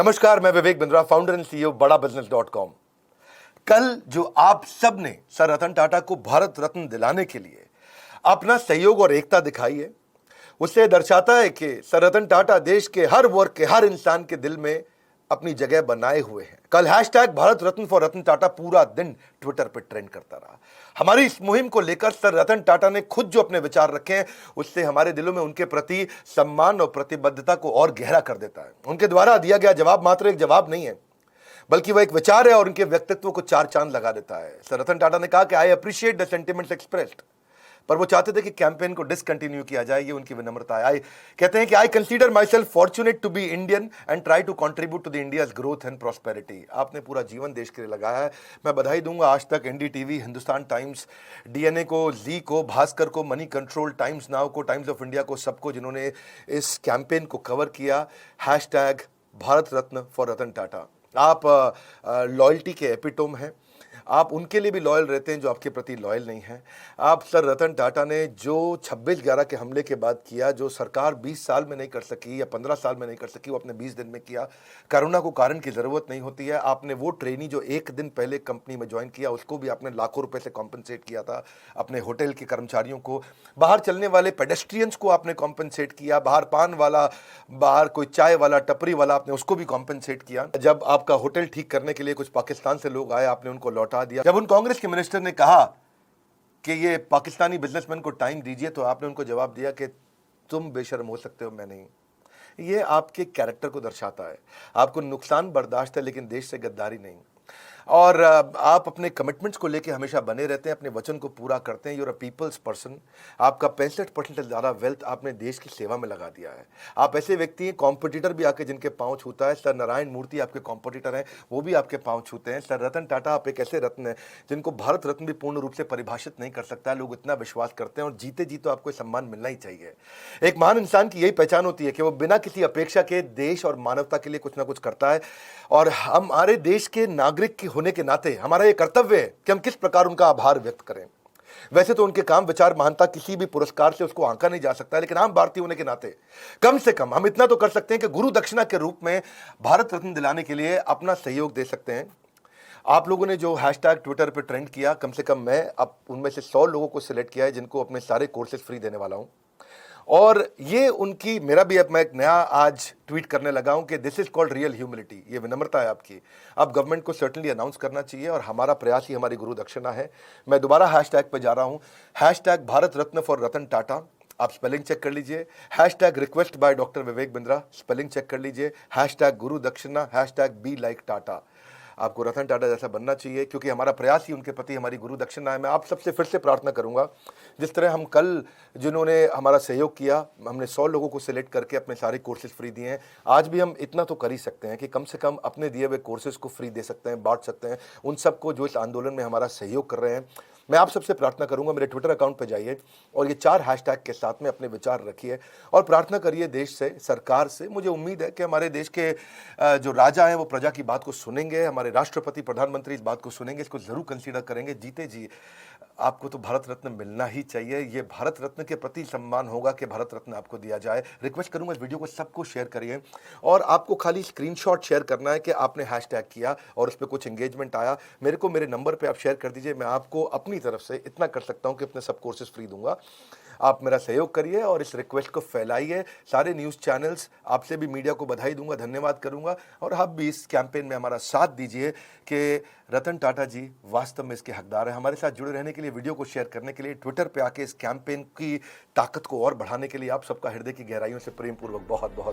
नमस्कार, मैं Vivek Bindra, founder and CEO बड़ा बिजनेस.com। कल जो आप सब ने सर रतन टाटा को भारत रत्न दिलाने के लिए अपना सहयोग और एकता दिखाई है, उससे दर्शाता है कि सर रतन टाटा देश के हर वर्ग के हर इंसान के दिल में अपनी जगह बनाए हुए हैं। कल हैशटैग भारत रत्न फॉर रतन टाटा पूरा दिन ट्विटर पर ट्रेंड करता रहा। हमारी इस मुहिम को लेकर सर रतन टाटा ने खुद जो अपने विचार रखे हैं, उससे हमारे दिलों में उनके प्रति सम्मान और प्रतिबद्धता को और गहरा कर देता है। उनके द्वारा दिया गया जवाब मात्र एक जवाब नहीं है, बल्कि वह एक विचार है और उनके व्यक्तित्व को चार चांद लगा देता है। सर रतन टाटा ने कहा कि I appreciate the sentiments expressed, पर वो चाहते थे कि कैंपेन को डिसकंटिन्यू किया जाए। ये उनकी विनम्रता है। कहते हैं कि I consider myself fortunate to be Indian and try to contribute to the India's growth and prosperity. आपने पूरा जीवन देश के लिए लगाया है। मैं बधाई दूंगा आज तक एनडीटीवी, हिंदुस्तान टाइम्स, डीएनए को, जी को, भास्कर को, मनी कंट्रोल, टाइम्स नाउ को, टाइम्स ऑफ इंडिया को, सबको जिन्होंने इस कैंपेन को कवर किया। Hashtag Bharat Ratna for Ratan Tata. आप लॉयल्टी के एपिटोम हैं। आप उनके लिए भी लॉयल रहते हैं जो आपके प्रति लॉयल नहीं हैं। आप सर रतन टाटा ने जो 26/11 के हमले के बाद किया, जो सरकार 20 साल में नहीं कर सकी या 15 साल में नहीं कर सकी, वो अपने 20 दिन में किया। करुणा को कारण की ज़रूरत नहीं होती है। आपने वो ट्रेनी जो एक दिन पहले कंपनी में ज्वाइन किया, उसको भी आपने लाखों रुपए से कॉम्पनसेट किया था। अपने होटल के कर्मचारियों को, बाहर चलने वाले पेडेस्ट्रियंस को आपने कॉम्पनसेट किया। बाहर पान वाला, बाहर कोई चाय वाला, टपरी वाला, आपने उसको भी कॉम्पनसेट किया। जब आपका होटल ठीक करने के लिए कुछ पाकिस्तान से लोग आए, आपने उनको लौटा दिया। जब उन कांग्रेस के मिनिस्टर ने कहा कि ये पाकिस्तानी बिजनेसमैन को टाइम दीजिए, तो आपने उनको जवाब दिया कि तुम बेशर्म हो सकते हो, मैं नहीं। ये आपके कैरेक्टर को दर्शाता है। आपको नुकसान बर्दाश्त है, लेकिन देश से गद्दारी नहीं। और आप अपने कमिटमेंट्स को लेके हमेशा बने रहते हैं, अपने वचन को पूरा करते हैं। You're a people's person. आपका 65% से ज़्यादा वेल्थ आपने देश की सेवा में लगा दिया है। आप ऐसे व्यक्ति हैं, कॉम्पिटिटर भी आके जिनके पांव छूता है। सर नारायण मूर्ति आपके कॉम्पिटिटर हैं, वो भी आपके पांव छूते हैं। सर रतन टाटा आप एक ऐसे रत्न हैं जिनको भारत रत्न भी पूर्ण रूप से परिभाषित नहीं कर सकता है। लोग इतना विश्वास करते हैं, और जीते जी तो आपको सम्मान मिलना ही चाहिए। एक महान इंसान की यही पहचान होती है कि वो बिना किसी अपेक्षा के देश और मानवता के लिए कुछ ना कुछ करता है। और हमारे देश के नागरिक के होने के नाते हमारा ये कर्तव्य है कि हम किस प्रकार उनका आभार व्यक्त करें। वैसे तो उनके काम, विचार, महानता किसी भी पुरस्कार से उसको आंका नहीं जा सकता, लेकिन हम भारतीय होने के नाते कम से कम हम इतना तो कर सकते हैं कि गुरु दक्षिणा के रूप में भारत रत्न दिलाने के लिए अपना सहयोग दे सकते हैं। आप लोगों ने जो हैशटैग ट्विटर पर ट्रेंड किया, कम से कम मैं अब उनमें से 100 लोगों को सिलेक्ट किया है जिनको अपने सारे कोर्सेज फ्री देने वाला हूं। और ये उनकी, मेरा भी अब मैं एक नया आज ट्वीट करने लगा हूं कि this is called real humility. ये विनम्रता है आपकी। अब गवर्नमेंट को सर्टनली अनाउंस करना चाहिए, और हमारा प्रयास ही हमारी गुरु दक्षिणा है। मैं दोबारा हैशटैग पे जा रहा हूं, हैशटैग भारत रत्न फॉर रतन टाटा। आप स्पेलिंग चेक कर लीजिए। Hashtag request by doctor Vivek Bindra, spelling check कर लीजिए। हैशटैग गुरु दक्षिणा, हैशटैग बी लाइक टाटा। आपको रतन टाटा जैसा बनना चाहिए, क्योंकि हमारा प्रयास ही उनके प्रति हमारी गुरु दक्षिणा है। मैं आप सबसे फिर से प्रार्थना करूंगा, जिस तरह हम कल जिन्होंने हमारा सहयोग किया, हमने 100 लोगों को सिलेक्ट करके अपने सारे कोर्सेज फ्री दिए हैं। आज भी हम इतना तो कर ही सकते हैं कि कम से कम अपने दिए हुए कोर्सेज को फ्री दे सकते हैं, बांट सकते हैं उन सबको जो इस आंदोलन में हमारा सहयोग कर रहे हैं। मैं आप सबसे प्रार्थना करूंगा, मेरे ट्विटर अकाउंट पर जाइए और ये 4 हैशटैग के साथ में अपने विचार रखिए और प्रार्थना करिए देश से, सरकार से। मुझे उम्मीद है कि हमारे देश के जो राजा हैं वो प्रजा की बात को सुनेंगे, हमारे राष्ट्रपति, प्रधानमंत्री इस बात को सुनेंगे, इसको जरूर कंसीडर करेंगे। जीते जी आपको तो भारत रत्न मिलना ही चाहिए। ये भारत रत्न के प्रति सम्मान होगा कि भारत रत्न आपको दिया जाए। रिक्वेस्ट करूंगा इस वीडियो को सबको शेयर करिए, और आपको खाली स्क्रीनशॉट शेयर करना है कि आपने हैशटैग किया और उस पर कुछ एंगेजमेंट आया। मेरे को मेरे नंबर पे आप शेयर कर दीजिए। मैं आपको अपनी तरफ से इतना कर सकता हूं कि अपने सब कोर्सेज फ्री दूंगा। आप मेरा सहयोग करिए और इस रिक्वेस्ट को फैलाइए। सारे न्यूज़ चैनल्स, आपसे भी मीडिया को बधाई दूंगा, धन्यवाद करूंगा, और आप भी इस कैंपेन में हमारा साथ दीजिए कि रतन टाटा जी वास्तव में इसके हकदार हैं। हमारे साथ जुड़े रहने के लिए, वीडियो को शेयर करने के लिए, ट्विटर पे आके इस कैंपेन की ताकत को और बढ़ाने के लिए आप सबका हृदय की गहराइयों से प्रेमपूर्वक बहुत बहुत